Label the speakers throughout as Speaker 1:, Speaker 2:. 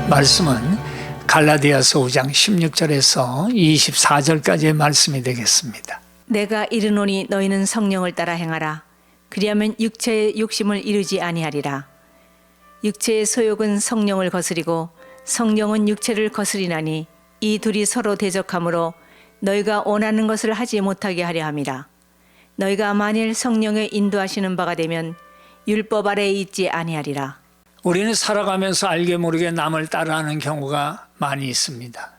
Speaker 1: 말씀은 갈라디아서 5장 16절에서 24절까지의 말씀이 되겠습니다.
Speaker 2: 내가 이르노니 너희는 성령을 따라 행하라. 그리하면 육체의 욕심을 이루지 아니하리라. 육체의 소욕은 성령을 거스리고 성령은 육체를 거스리나니 이 둘이 서로 대적하므로 너희가 원하는 것을 하지 못하게 하려 함이라. 너희가 만일 성령의 인도하시는 바가 되면 율법 아래에 있지 아니하리라.
Speaker 1: 우리는 살아가면서 알게 모르게 남을 따라하는 경우가 많이 있습니다.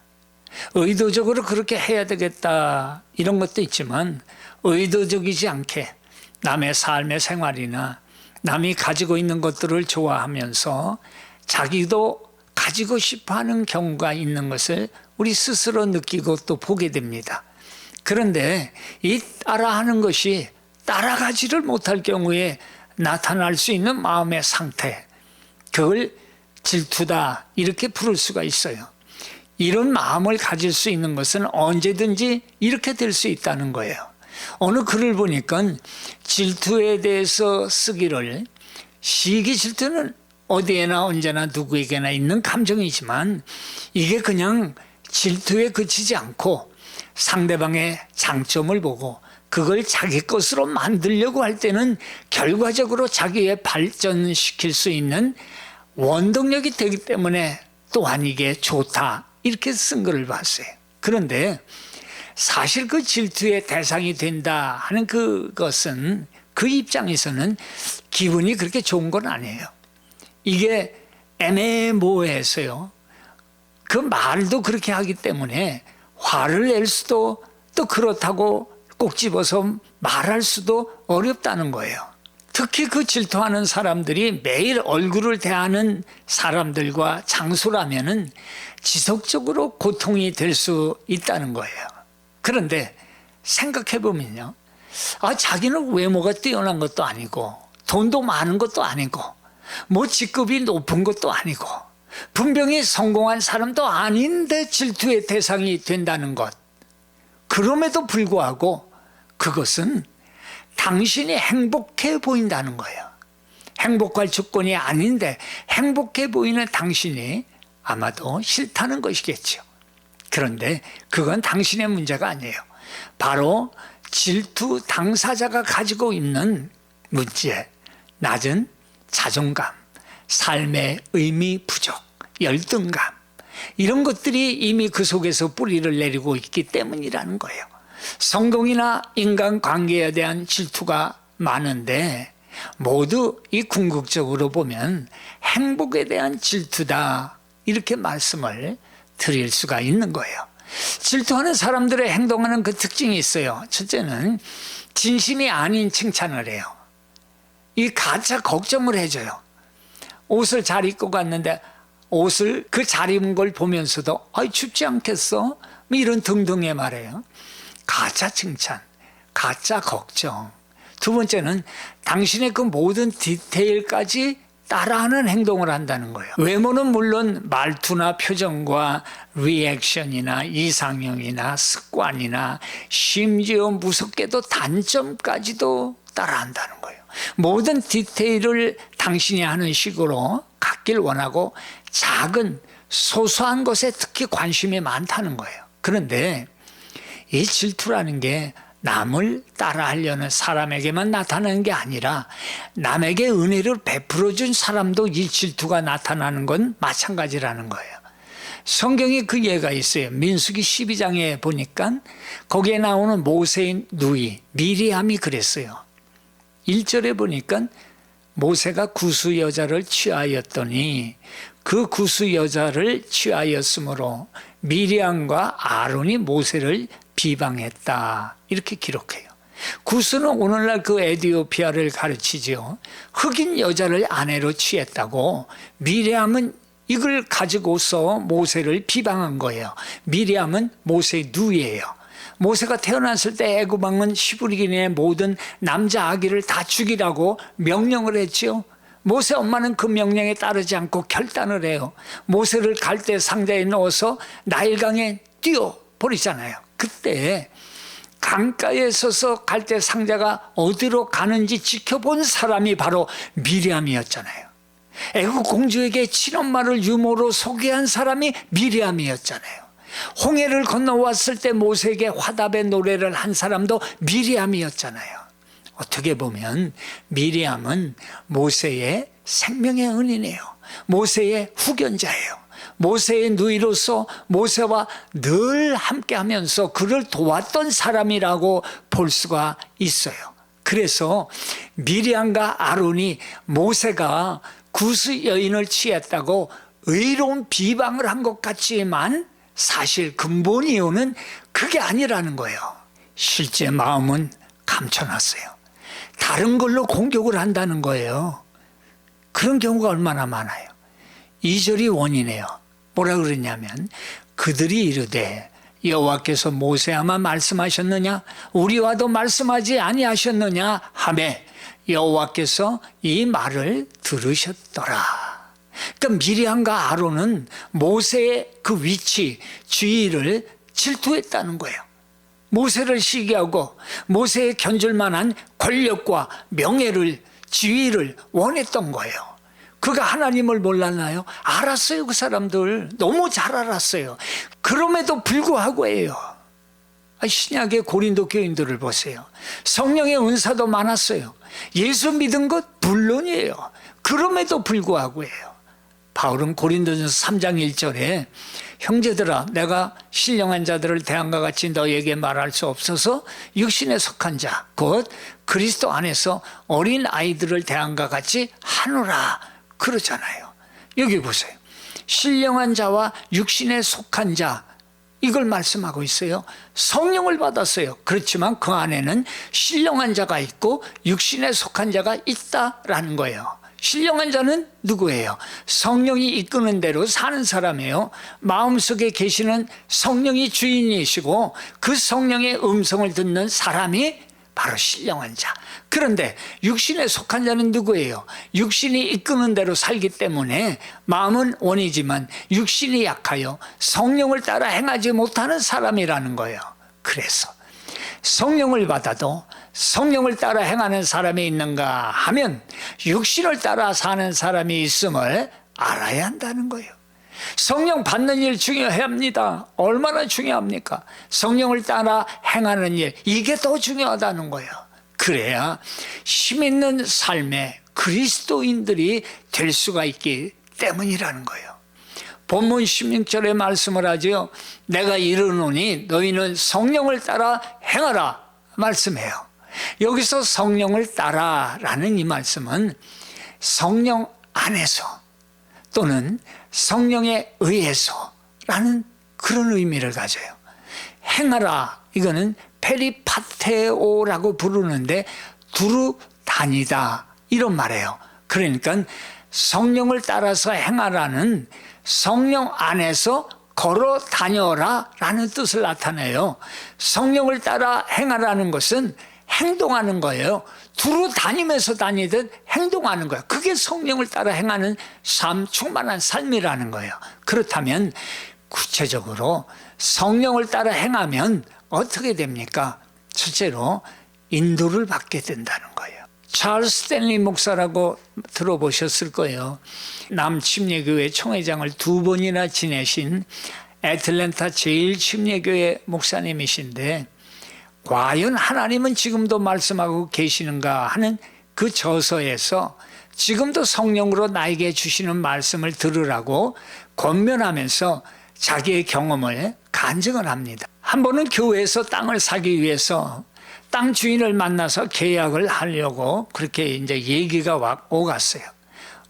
Speaker 1: 의도적으로 그렇게 해야 되겠다 이런 것도 있지만 의도적이지 않게 남의 삶의 생활이나 남이 가지고 있는 것들을 좋아하면서 자기도 가지고 싶어하는 경우가 있는 것을 우리 스스로 느끼고 또 보게 됩니다. 그런데 이 따라하는 것이 따라가지를 못할 경우에 나타날 수 있는 마음의 상태, 그걸 질투다 이렇게 부를 수가 있어요. 이런 마음을 가질 수 있는 것은 언제든지 이렇게 될 수 있다는 거예요. 어느 글을 보니까 질투에 대해서 쓰기를, 시기 질투는 어디에나 언제나 누구에게나 있는 감정이지만 이게 그냥 질투에 그치지 않고 상대방의 장점을 보고 그걸 자기 것으로 만들려고 할 때는 결과적으로 자기의 발전시킬 수 있는 원동력이 되기 때문에 또한 이게 좋다 이렇게 쓴 글을 봤어요. 그런데 사실 그 질투의 대상이 된다 하는 그것은 그 입장에서는 기분이 그렇게 좋은 건 아니에요. 이게 애매모호해서요. 그 말도 그렇게 하기 때문에 화를 낼 수도 또 그렇다고 꼭 집어서 말할 수도 어렵다는 거예요. 특히 그 질투하는 사람들이 매일 얼굴을 대하는 사람들과 장소라면은 지속적으로 고통이 될 수 있다는 거예요. 그런데 생각해 보면요. 자기는 외모가 뛰어난 것도 아니고 돈도 많은 것도 아니고 뭐 직급이 높은 것도 아니고 분명히 성공한 사람도 아닌데 질투의 대상이 된다는 것. 그럼에도 불구하고 그것은 당신이 행복해 보인다는 거예요. 행복할 조건이 아닌데 행복해 보이는 당신이 아마도 싫다는 것이겠죠. 그런데 그건 당신의 문제가 아니에요. 바로 질투 당사자가 가지고 있는 문제, 낮은 자존감, 삶의 의미 부족, 열등감, 이런 것들이 이미 그 속에서 뿌리를 내리고 있기 때문이라는 거예요. 성공이나 인간관계에 대한 질투가 많은데 모두 이 궁극적으로 보면 행복에 대한 질투다 이렇게 말씀을 드릴 수가 있는 거예요. 질투하는 사람들의 행동하는 그 특징이 있어요. 첫째는 진심이 아닌 칭찬을 해요. 이 가짜 걱정을 해줘요. 옷을 잘 입고 갔는데 옷을 그 잘 입은 걸 보면서도 춥지 않겠어? 뭐 이런 등등의 말이에요. 가짜 칭찬, 가짜 걱정. 두 번째는 당신의 그 모든 디테일까지 따라하는 행동을 한다는 거예요. 외모는 물론 말투나 표정과 리액션이나 이상형이나 습관이나 심지어 무섭게도 단점까지도 따라한다는 거예요. 모든 디테일을 당신이 하는 식으로 갖길 원하고 작은 소소한 것에 특히 관심이 많다는 거예요. 그런데 이 질투라는 게 남을 따라하려는 사람에게만 나타나는 게 아니라 남에게 은혜를 베풀어 준 사람도 이 질투가 나타나는 건 마찬가지라는 거예요. 성경에 그 예가 있어요. 민수기 12장에 보니까 거기에 나오는 모세의 누이 미리암이 그랬어요. 1절에 보니까 모세가 구수 여자를 취하였더니 그 구수 여자를 취하였으므로 미리암과 아론이 모세를 비방했다 이렇게 기록해요. 구스는 오늘날 그 에티오피아를 가르치죠. 흑인 여자를 아내로 취했다고 미리암은 이걸 가지고서 모세를 비방한 거예요. 미리암은 모세의 누이예요. 모세가 태어났을 때 애굽 왕은 히브리인의 모든 남자 아기를 다 죽이라고 명령을 했죠. 모세 엄마는 그 명령에 따르지 않고 결단을 해요. 모세를 갈대 상자에 넣어서 나일강에 띄워버리잖아요. 그때 강가에 서서 갈대 상자가 어디로 가는지 지켜본 사람이 바로 미리암이었잖아요. 애국 공주에게 친엄마를 유모로 소개한 사람이 미리암이었잖아요. 홍해를 건너왔을 때 모세에게 화답의 노래를 한 사람도 미리암이었잖아요. 어떻게 보면 미리암은 모세의 생명의 은이네요. 모세의 후견자예요. 모세의 누이로서 모세와 늘 함께하면서 그를 도왔던 사람이라고 볼 수가 있어요. 그래서 미리암과 아론이 모세가 구스 여인을 취했다고 의로운 비방을 한 것 같지만 사실 근본 이유는 그게 아니라는 거예요. 실제 마음은 감춰놨어요. 다른 걸로 공격을 한다는 거예요. 그런 경우가 얼마나 많아요. 2절이 원이네요. 뭐라 그러냐면 그들이 이르되 여호와께서 모세아마 말씀하셨느냐 우리와도 말씀하지 아니하셨느냐 하매 여호와께서 이 말을 들으셨더라. 그러니까 미리암과 아론은 모세의 그 위치, 지위를 질투했다는 거예요. 모세를 시기하고 모세에 견줄 만한 권력과 명예를, 지위를 원했던 거예요. 그가 하나님을 몰랐나요? 알았어요. 그 사람들 너무 잘 알았어요. 그럼에도 불구하고예요. 신약의 고린도 교인들을 보세요. 성령의 은사도 많았어요. 예수 믿은 것 물론이에요. 그럼에도 불구하고예요. 바울은 고린도전서 3장 1절에 형제들아 내가 신령한 자들을 대함과 같이 너에게 말할 수 없어서 육신에 속한 자 곧 그리스도 안에서 어린 아이들을 대함과 같이 하노라 그러잖아요. 여기 보세요. 신령한 자와 육신에 속한 자 이걸 말씀하고 있어요. 성령을 받았어요. 그렇지만 그 안에는 신령한 자가 있고 육신에 속한 자가 있다라는 거예요. 신령한 자는 누구예요? 성령이 이끄는 대로 사는 사람이에요. 마음속에 계시는 성령이 주인이시고 그 성령의 음성을 듣는 사람이 바로 신령한 자. 그런데 육신에 속한 자는 누구예요? 육신이 이끄는 대로 살기 때문에 마음은 원이지만 육신이 약하여 성령을 따라 행하지 못하는 사람이라는 거예요. 그래서 성령을 받아도 성령을 따라 행하는 사람이 있는가 하면 육신을 따라 사는 사람이 있음을 알아야 한다는 거예요. 성령 받는 일 중요합니다. 얼마나 중요합니까? 성령을 따라 행하는 일 이게 더 중요하다는 거예요. 그래야 힘 있는 삶의 그리스도인들이 될 수가 있기 때문이라는 거예요. 본문 16절에 말씀을 하죠. 내가 이르노니 너희는 성령을 따라 행하라 말씀해요. 여기서 성령을 따라라는 이 말씀은 성령 안에서 또는 성령에 의해서라는 그런 의미를 가져요. 행하라 이거는 페리파테오라고 부르는데 두루 다니다 이런 말이에요. 그러니까 성령을 따라서 행하라는 성령 안에서 걸어 다녀라 라는 뜻을 나타내요. 성령을 따라 행하라는 것은 행동하는 거예요. 두루 다니면서 다니듯 행동하는 거예요. 그게 성령을 따라 행하는 삶, 충만한 삶이라는 거예요. 그렇다면 구체적으로 성령을 따라 행하면 어떻게 됩니까? 첫째로 인도를 받게 된다는 거예요. 찰스 스탠리 목사라고 들어보셨을 거예요. 남침례교회 총회장을 2번이나 지내신 애틀랜타 제일침례교회 목사님이신데 과연 하나님은 지금도 말씀하고 계시는가 하는 그 저서에서 지금도 성령으로 나에게 주시는 말씀을 들으라고 권면하면서 자기의 경험을 간증을 합니다. 한 번은 교회에서 땅을 사기 위해서 땅 주인을 만나서 계약을 하려고 그렇게 이제 얘기가 오갔어요.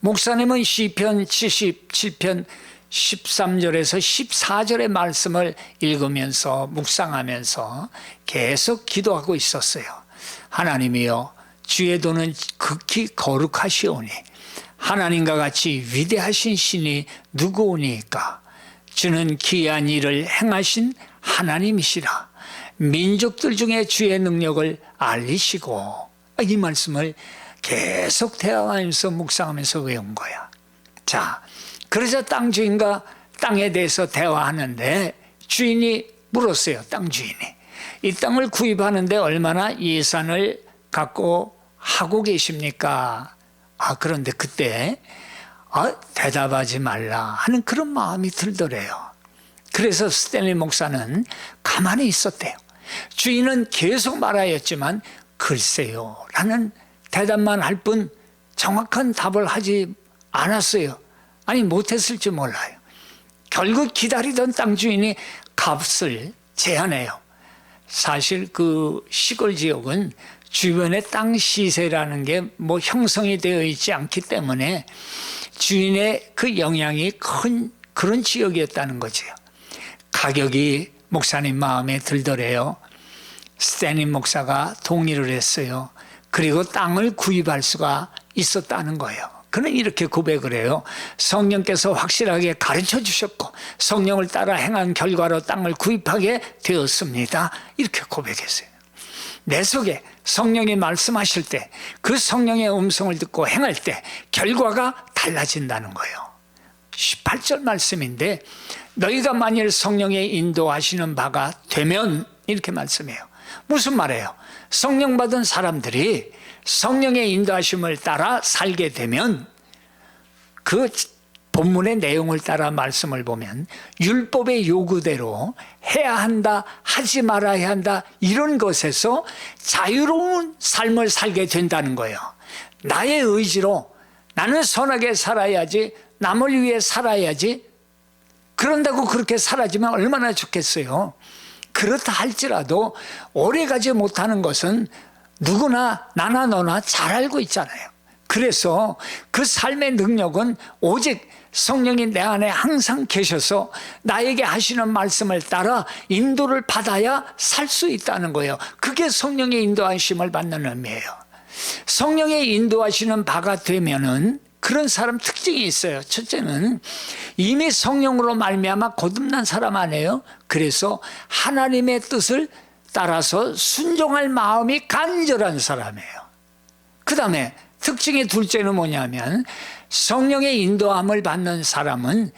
Speaker 1: 목사님은 시편 77편 13절에서 14절의 말씀을 읽으면서 묵상하면서 계속 기도하고 있었어요. 하나님이여 주의 도는 극히 거룩하시오니 하나님과 같이 위대하신 신이 누구오니까 주는 기이한 일을 행하신 하나님이시라. 민족들 중에 주의 능력을 알리시고 이 말씀을 계속 대화하면서 묵상하면서 외운 거야. 자, 그러자 땅 주인과 땅에 대해서 대화하는데 주인이 물었어요. 땅 주인이. 이 땅을 구입하는데 얼마나 예산을 갖고 하고 계십니까? 그런데 그때 대답하지 말라 하는 그런 마음이 들더래요. 그래서 스탠리 목사는 가만히 있었대요. 주인은 계속 말하였지만 글쎄요 라는 대답만 할 뿐 정확한 답을 하지 않았어요. 아니 못했을지 몰라요. 결국 기다리던 땅 주인이 값을 제한해요. 사실 그 시골 지역은 주변에 땅 시세라는 게 뭐 형성이 되어 있지 않기 때문에 주인의 그 영향이 큰 그런 지역이었다는 거죠. 가격이 목사님 마음에 들더래요. 스탠리 목사가 동의를 했어요. 그리고 땅을 구입할 수가 있었다는 거예요. 그는 이렇게 고백을 해요. 성령께서 확실하게 가르쳐 주셨고 성령을 따라 행한 결과로 땅을 구입하게 되었습니다. 이렇게 고백했어요. 내 속에 성령이 말씀하실 때 그 성령의 음성을 듣고 행할 때 결과가 달라진다는 거예요. 18절 말씀인데 너희가 만일 성령의 인도하시는 바가 되면 이렇게 말씀해요. 무슨 말이에요? 성령 받은 사람들이 성령의 인도하심을 따라 살게 되면 그 본문의 내용을 따라 말씀을 보면 율법의 요구대로 해야 한다, 하지 말아야 한다 이런 것에서 자유로운 삶을 살게 된다는 거예요. 나의 의지로 나는 선하게 살아야지, 남을 위해 살아야지, 그런다고 그렇게 사라지면 얼마나 좋겠어요. 그렇다 할지라도 오래가지 못하는 것은 누구나 나나 너나 잘 알고 있잖아요. 그래서 그 삶의 능력은 오직 성령이 내 안에 항상 계셔서 나에게 하시는 말씀을 따라 인도를 받아야 살 수 있다는 거예요. 그게 성령의 인도하심을 받는 의미예요. 성령의 인도하시는 바가 되면은 그런 사람 특징이 있어요. 첫째는 이미 성령으로 말미암아 거듭난 사람 아니에요. 그래서 하나님의 뜻을 따라서 순종할 마음이 간절한 사람이에요. 그 다음에 특징의 둘째는 뭐냐면 성령의 인도함을 받는 사람은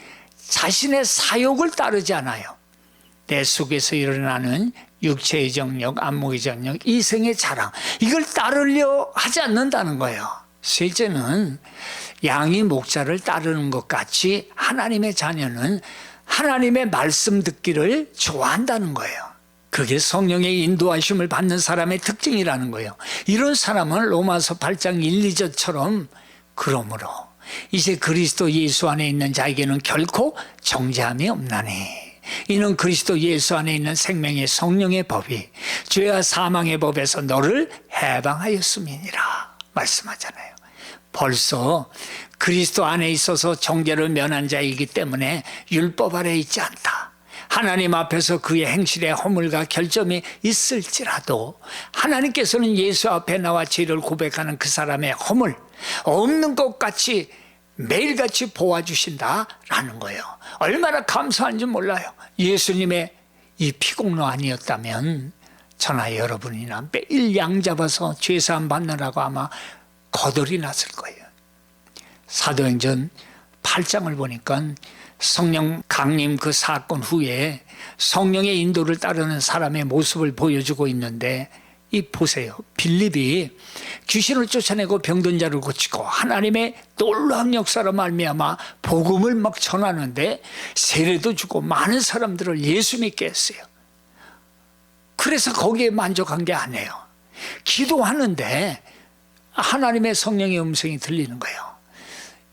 Speaker 1: 자신의 사욕을 따르지 않아요. 내 속에서 일어나는 육체의 정력, 안목의 정력, 이생의 자랑 이걸 따르려 하지 않는다는 거예요. 셋째는 양이 목자를 따르는 것 같이 하나님의 자녀는 하나님의 말씀 듣기를 좋아한다는 거예요. 그게 성령의 인도하심을 받는 사람의 특징이라는 거예요. 이런 사람은 로마서 8장 1, 2절처럼 그러므로 이제 그리스도 예수 안에 있는 자에게는 결코 정죄함이 없나니 이는 그리스도 예수 안에 있는 생명의 성령의 법이 죄와 사망의 법에서 너를 해방하였음이니라 말씀하잖아요. 벌써 그리스도 안에 있어서 정죄를 면한 자이기 때문에 율법 아래 있지 않다. 하나님 앞에서 그의 행실에 허물과 결점이 있을지라도 하나님께서는 예수 앞에 나와 죄를 고백하는 그 사람의 허물 없는 것 같이 매일같이 보아주신다라는 거예요. 얼마나 감사한지 몰라요. 예수님의 이 피공로 아니었다면 저나 여러분이나 매일 양 잡아서 죄사함 받느라고 아마 거덜이 났을 거예요. 사도행전 8장을 보니까 성령 강림 그 사건 후에 성령의 인도를 따르는 사람의 모습을 보여주고 있는데 이 보세요. 빌립이 귀신을 쫓아내고 병든 자를 고치고 하나님의 놀라운 역사로 말미암아 복음을 막 전하는데 세례도 주고 많은 사람들을 예수 믿게 했어요. 그래서 거기에 만족한 게 아니에요. 기도하는데 하나님의 성령의 음성이 들리는 거예요.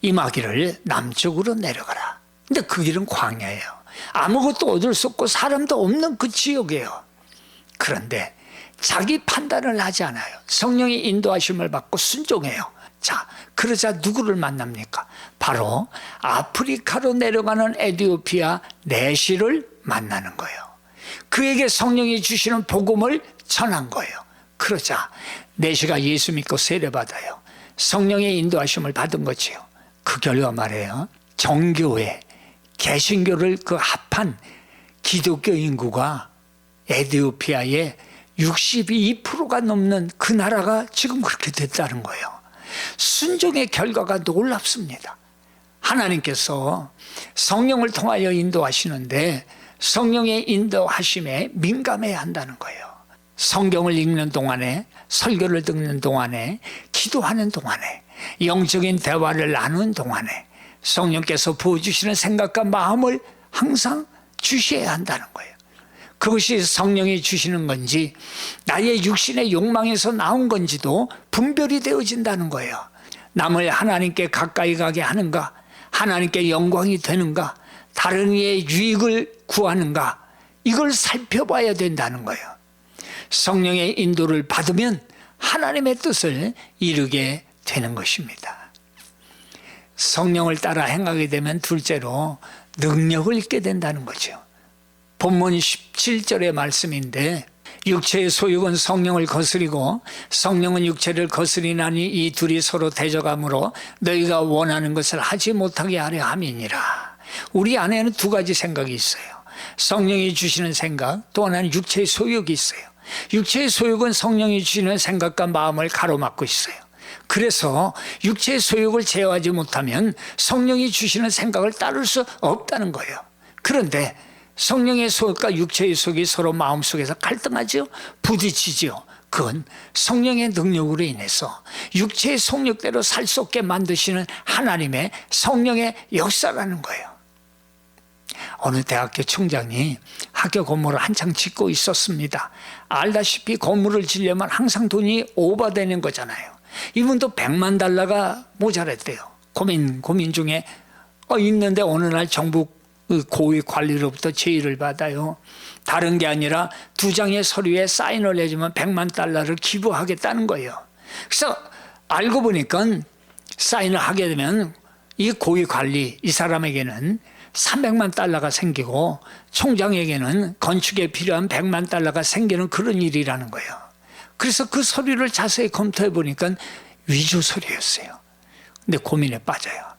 Speaker 1: 임하기를 남쪽으로 내려가라. 근데 그 길은 광야예요. 아무것도 얻을 수 없고 사람도 없는 그 지역이에요. 그런데 자기 판단을 하지 않아요. 성령의 인도하심을 받고 순종해요. 자, 그러자 누구를 만납니까? 바로 아프리카로 내려가는 에티오피아 내시를 만나는 거예요. 그에게 성령이 주시는 복음을 전한 거예요. 그러자 내시가 예수 믿고 세례받아요. 성령의 인도하심을 받은 거지요. 그 결과 말이에요. 정교회, 개신교를 그 합한 기독교 인구가 에티오피아의 62%가 넘는 그 나라가 지금 그렇게 됐다는 거예요. 순종의 결과가 놀랍습니다. 하나님께서 성령을 통하여 인도하시는데 성령의 인도하심에 민감해야 한다는 거예요. 성경을 읽는 동안에, 설교를 듣는 동안에, 기도하는 동안에, 영적인 대화를 나누는 동안에 성령께서 부어주시는 생각과 마음을 항상 주셔야 한다는 거예요. 그것이 성령이 주시는 건지 나의 육신의 욕망에서 나온 건지도 분별이 되어진다는 거예요. 남을 하나님께 가까이 가게 하는가, 하나님께 영광이 되는가, 다른 이의 유익을 구하는가, 이걸 살펴봐야 된다는 거예요. 성령의 인도를 받으면 하나님의 뜻을 이루게 되는 것입니다. 성령을 따라 행하게 되면 둘째로 능력을 잊게 된다는 거죠. 본문 17절의 말씀인데 육체의 소욕은 성령을 거스리고 성령은 육체를 거스리나니 이 둘이 서로 대적함으로 너희가 원하는 것을 하지 못하게 하려 함이니라. 우리 안에는 두 가지 생각이 있어요. 성령이 주시는 생각, 또 하나는 육체의 소욕이 있어요. 육체의 소욕은 성령이 주시는 생각과 마음을 가로막고 있어요. 그래서 육체의 소욕을 제어하지 못하면 성령이 주시는 생각을 따를 수 없다는 거예요. 그런데 성령의 소욕과 육체의 소욕이 서로 마음속에서 갈등하죠. 부딪히죠. 그건 성령의 능력으로 인해서 육체의 속력대로 살 수 없게 만드시는 하나님의 성령의 역사라는 거예요. 어느 대학교 총장이 학교 건물을 한창 짓고 있었습니다. 알다시피 건물을 지려면 항상 돈이 오버되는 거잖아요. 이분도 $100만 모자랐대요. 고민 중에 있는데 어느 날 정부 고위 관리로부터 제의를 받아요. 다른 게 아니라 2장의 서류에 사인을 해주면 $100만 기부하겠다는 거예요. 그래서 알고 보니까 사인을 하게 되면 이 고위 관리, 이 사람에게는 $300만 생기고 총장에게는 건축에 필요한 $100만 생기는 그런 일이라는 거예요. 그래서 그 서류를 자세히 검토해 보니까 위조 서류였어요. 근데 고민에 빠져요.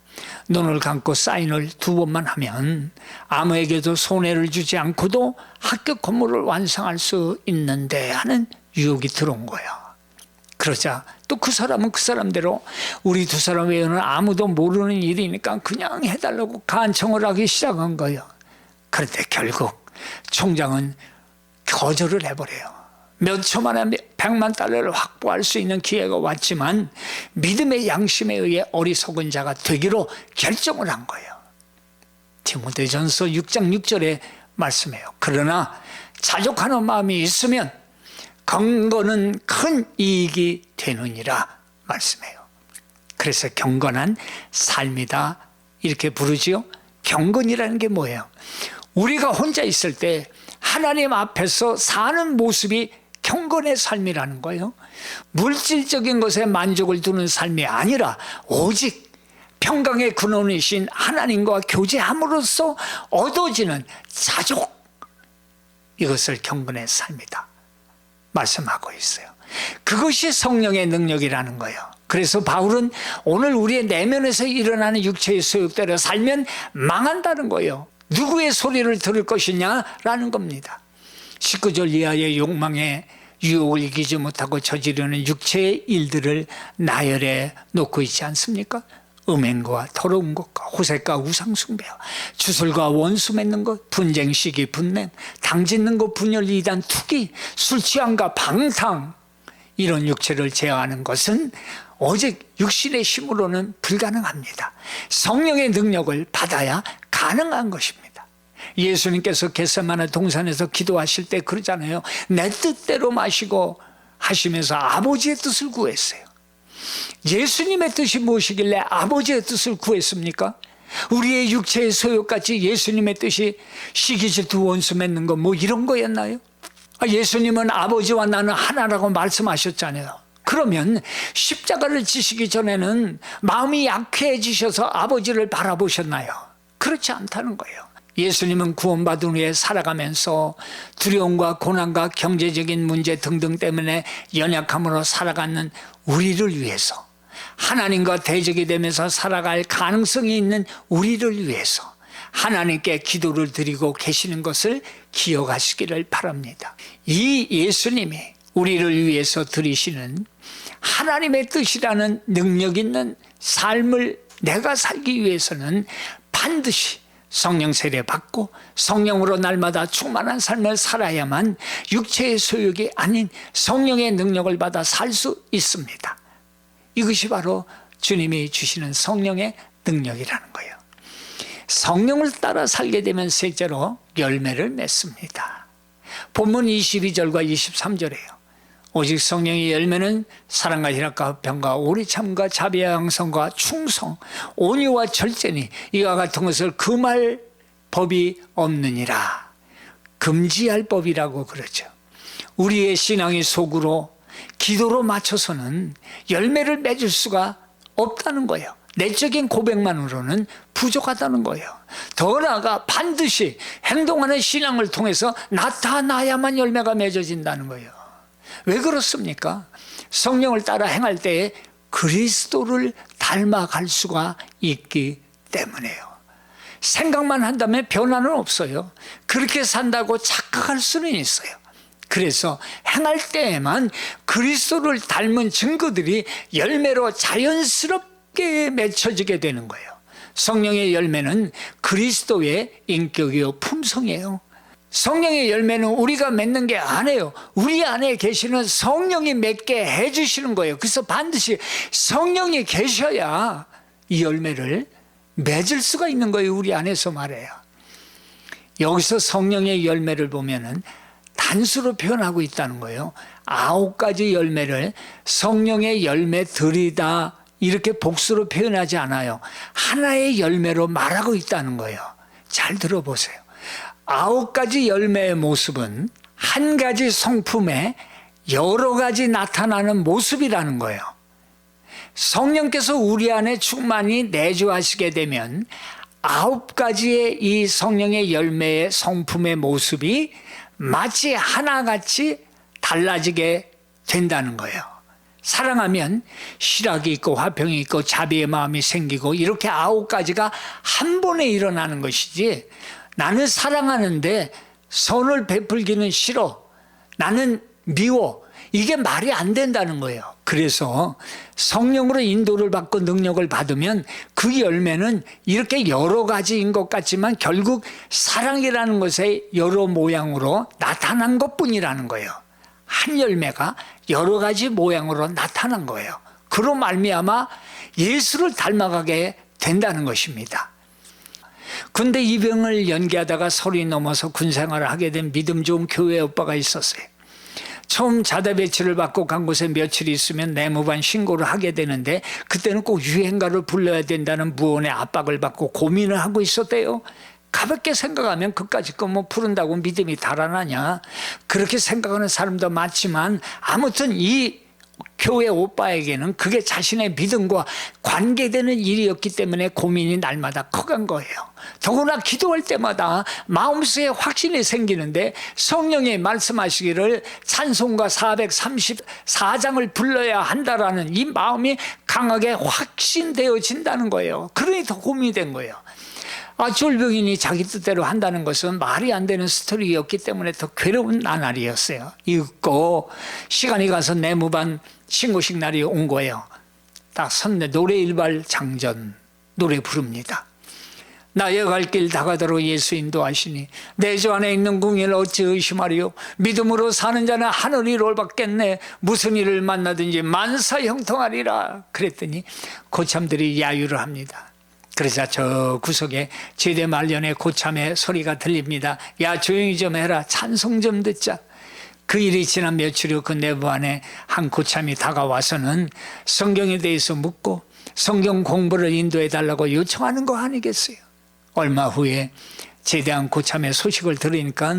Speaker 1: 눈을 감고 사인을 2번만 하면 아무에게도 손해를 주지 않고도 학교 건물을 완성할 수 있는데 하는 유혹이 들어온 거예요. 그러자 또 그 사람은 그 사람대로 우리 두 사람 외에는 아무도 모르는 일이니까 그냥 해달라고 간청을 하기 시작한 거예요. 그런데 결국 총장은 거절을 해버려요. 몇 초 만에 $100만 확보할 수 있는 기회가 왔지만 믿음의 양심에 의해 어리석은 자가 되기로 결정을 한 거예요. 디모데전서 6장 6절에 말씀해요. 그러나 자족하는 마음이 있으면 경건은 큰 이익이 되느니라 말씀해요. 그래서 경건한 삶이다 이렇게 부르지요. 경건이라는 게 뭐예요? 우리가 혼자 있을 때 하나님 앞에서 사는 모습이 경건의 삶이라는 거예요. 물질적인 것에 만족을 두는 삶이 아니라 오직 평강의 근원이신 하나님과 교제함으로써 얻어지는 자족, 이것을 경건의 삶이다 말씀하고 있어요. 그것이 성령의 능력이라는 거예요. 그래서 바울은 오늘 우리의 내면에서 일어나는 육체의 소욕대로 살면 망한다는 거예요. 누구의 소리를 들을 것이냐라는 겁니다. 19절 이하의 욕망에 유혹을 이기지 못하고 저지르는 육체의 일들을 나열해 놓고 있지 않습니까? 음행과 더러운 것과 호색과 우상숭배와 주술과 원수 맺는 것, 분쟁, 시기, 분냄, 당짓는 것, 분열, 이단, 투기, 술취함과 방탕, 이런 육체를 제어하는 것은 오직 육신의 힘으로는 불가능합니다. 성령의 능력을 받아야 가능한 것입니다. 예수님께서 겟세마네 동산에서 기도하실 때 그러잖아요. 내 뜻대로 마시고 하시면서 아버지의 뜻을 구했어요. 예수님의 뜻이 무엇이길래 아버지의 뜻을 구했습니까? 우리의 육체의 소욕같이 예수님의 뜻이 시기, 질투, 원수 맺는 거 뭐 이런 거였나요? 예수님은 아버지와 나는 하나라고 말씀하셨잖아요. 그러면 십자가를 지시기 전에는 마음이 약해지셔서 아버지를 바라보셨나요? 그렇지 않다는 거예요. 예수님은 구원받은 후에 살아가면서 두려움과 고난과 경제적인 문제 등등 때문에 연약함으로 살아가는 우리를 위해서, 하나님과 대적이 되면서 살아갈 가능성이 있는 우리를 위해서 하나님께 기도를 드리고 계시는 것을 기억하시기를 바랍니다. 이 예수님이 우리를 위해서 드리시는 하나님의 뜻이라는 능력 있는 삶을 내가 살기 위해서는 반드시 성령 세례 받고 성령으로 날마다 충만한 삶을 살아야만 육체의 소욕이 아닌 성령의 능력을 받아 살 수 있습니다. 이것이 바로 주님이 주시는 성령의 능력이라는 거예요. 성령을 따라 살게 되면 셋째로 열매를 맺습니다. 본문 22절과 23절이에요. 오직 성령의 열매는 사랑과 희락과 평과 오래 참과 자비와 양성과 충성, 온유와 절제니 이와 같은 것을 금할 법이 없느니라. 금지할 법이라고 그러죠. 우리의 신앙의 속으로 기도로 맞춰서는 열매를 맺을 수가 없다는 거예요. 내적인 고백만으로는 부족하다는 거예요. 더 나아가 반드시 행동하는 신앙을 통해서 나타나야만 열매가 맺어진다는 거예요. 왜 그렇습니까? 성령을 따라 행할 때에 그리스도를 닮아갈 수가 있기 때문에요. 생각만 한다면 변화는 없어요. 그렇게 산다고 착각할 수는 있어요. 그래서 행할 때에만 그리스도를 닮은 증거들이 열매로 자연스럽게 맺혀지게 되는 거예요. 성령의 열매는 그리스도의 인격이요 품성이에요. 성령의 열매는 우리가 맺는 게 아니에요. 우리 안에 계시는 성령이 맺게 해주시는 거예요. 그래서 반드시 성령이 계셔야 이 열매를 맺을 수가 있는 거예요. 우리 안에서 말해요. 여기서 성령의 열매를 보면은 단수로 표현하고 있다는 거예요. 9가지 열매를 성령의 열매들이다 이렇게 복수로 표현하지 않아요. 하나의 열매로 말하고 있다는 거예요. 잘 들어보세요. 9가지 열매의 모습은 한 가지 성품에 여러 가지 나타나는 모습이라는 거예요. 성령께서 우리 안에 충만히 내주하시게 되면 9가지의 이 성령의 열매의 성품의 모습이 마치 하나같이 달라지게 된다는 거예요. 사랑하면 실학이 있고 화평이 있고 자비의 마음이 생기고 이렇게 9가지가 한 번에 일어나는 것이지, 나는 사랑하는데 선을 베풀기는 싫어, 나는 미워, 이게 말이 안 된다는 거예요. 그래서 성령으로 인도를 받고 능력을 받으면 그 열매는 이렇게 여러 가지인 것 같지만 결국 사랑이라는 것의 여러 모양으로 나타난 것뿐이라는 거예요. 한 열매가 여러 가지 모양으로 나타난 거예요. 그로 말미암아 예수를 닮아가게 된다는 것입니다. 군대 입영을 연기하다가 서리 넘어서 군생활을 하게 된 믿음 좋은 교회 오빠가 있었어요. 처음 자대 배치를 받고 간 곳에 며칠 있으면 내무반 신고를 하게 되는데 그때는 꼭 유행가를 불러야 된다는 무언의 압박을 받고 고민을 하고 있었대요. 가볍게 생각하면 그까짓 거 뭐 부른다고 믿음이 달아나냐, 그렇게 생각하는 사람도 많지만 아무튼 이 교회 오빠에게는 그게 자신의 믿음과 관계되는 일이었기 때문에 고민이 날마다 커간 거예요. 더구나 기도할 때마다 마음속에 확신이 생기는데 성령이 말씀하시기를 찬송가 434장을 불러야 한다라는 이 마음이 강하게 확신되어진다는 거예요. 그러니 더 고민이 된 거예요. 졸병인이 자기 뜻대로 한다는 것은 말이 안 되는 스토리였기 때문에 더 괴로운 나날이었어요. 읽고 시간이 가서 내무반 신고식 날이 온 거예요. 딱 섰네. 노래 일발 장전 노래 부릅니다. 나의 갈 길 다가도록 예수 인도하시니 내 주 안에 있는 궁예를 어찌 의심하리요. 믿음으로 사는 자는 하늘이 롤받겠네. 무슨 일을 만나든지 만사 형통하리라. 그랬더니 고참들이 야유를 합니다. 그러자 저 구석에 제대 말년에 고참의 소리가 들립니다. 야, 조용히 좀 해라. 찬송 좀 듣자. 그 일이 지난 며칠 후 그 내부 안에 한 고참이 다가와서는 성경에 대해서 묻고 성경 공부를 인도해 달라고 요청하는 거 아니겠어요? 얼마 후에 제대한 고참의 소식을 들으니까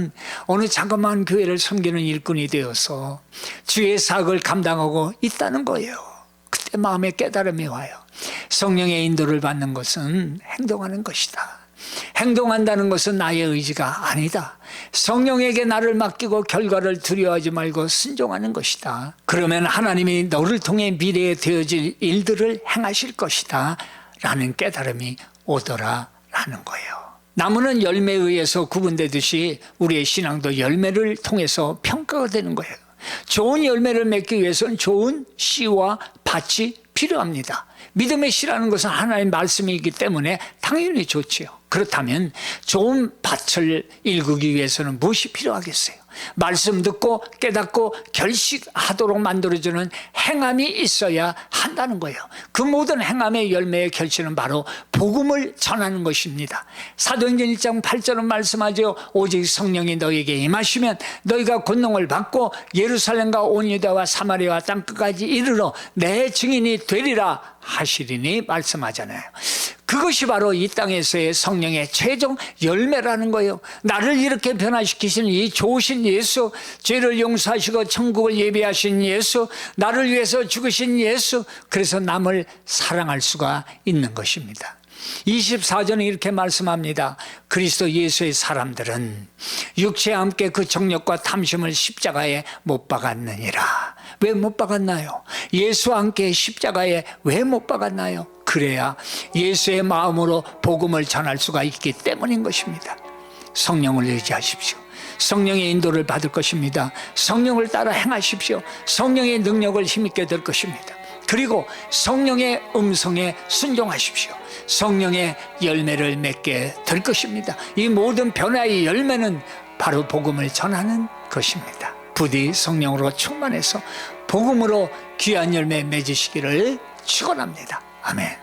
Speaker 1: 어느 자그마한 교회를 섬기는 일꾼이 되어서 주의 사역을 감당하고 있다는 거예요. 그때 마음에 깨달음이 와요. 성령의 인도를 받는 것은 행동하는 것이다. 행동한다는 것은 나의 의지가 아니다. 성령에게 나를 맡기고 결과를 두려워하지 말고 순종하는 것이다. 그러면 하나님이 너를 통해 미래에 되어질 일들을 행하실 것이다 라는 깨달음이 오더라라는 거예요. 나무는 열매에 의해서 구분되듯이 우리의 신앙도 열매를 통해서 평가가 되는 거예요. 좋은 열매를 맺기 위해서는 좋은 씨와 밭이 필요합니다. 믿음의 씨라는 것은 하나님의 말씀이기 때문에 당연히 좋지요. 그렇다면 좋은 밭을 일구기 위해서는 무엇이 필요하겠어요? 말씀 듣고 깨닫고 결식하도록 만들어주는 행함이 있어야 한다는 거예요. 그 모든 행함의 열매의 결실은 바로 복음을 전하는 것입니다. 사도행전 1장 8절은 말씀하죠. 오직 성령이 너희에게 임하시면 너희가 권능을 받고 예루살렘과 온 유다와 사마리아와 땅끝까지 이르러 내 증인이 되리라 하시리니 말씀하잖아요. 그것이 바로 이 땅에서의 성령의 최종 열매라는 거예요. 나를 이렇게 변화시키시는 이 좋으신 예수, 죄를 용서하시고 천국을 예비하신 예수, 나를 위해서 죽으신 예수, 그래서 남을 사랑할 수가 있는 것입니다. 24절은 이렇게 말씀합니다. 그리스도 예수의 사람들은 육체와 함께 그 정욕과 탐심을 십자가에 못 박았느니라. 왜 못 박았나요? 예수와 함께 십자가에 왜 못 박았나요? 그래야 예수의 마음으로 복음을 전할 수가 있기 때문인 것입니다. 성령을 의지하십시오. 성령의 인도를 받을 것입니다. 성령을 따라 행하십시오. 성령의 능력을 힘있게 될 것입니다. 그리고 성령의 음성에 순종하십시오. 성령의 열매를 맺게 될 것입니다. 이 모든 변화의 열매는 바로 복음을 전하는 것입니다. 부디 성령으로 충만해서 복음으로 귀한 열매 맺으시기를 축원합니다. 아멘.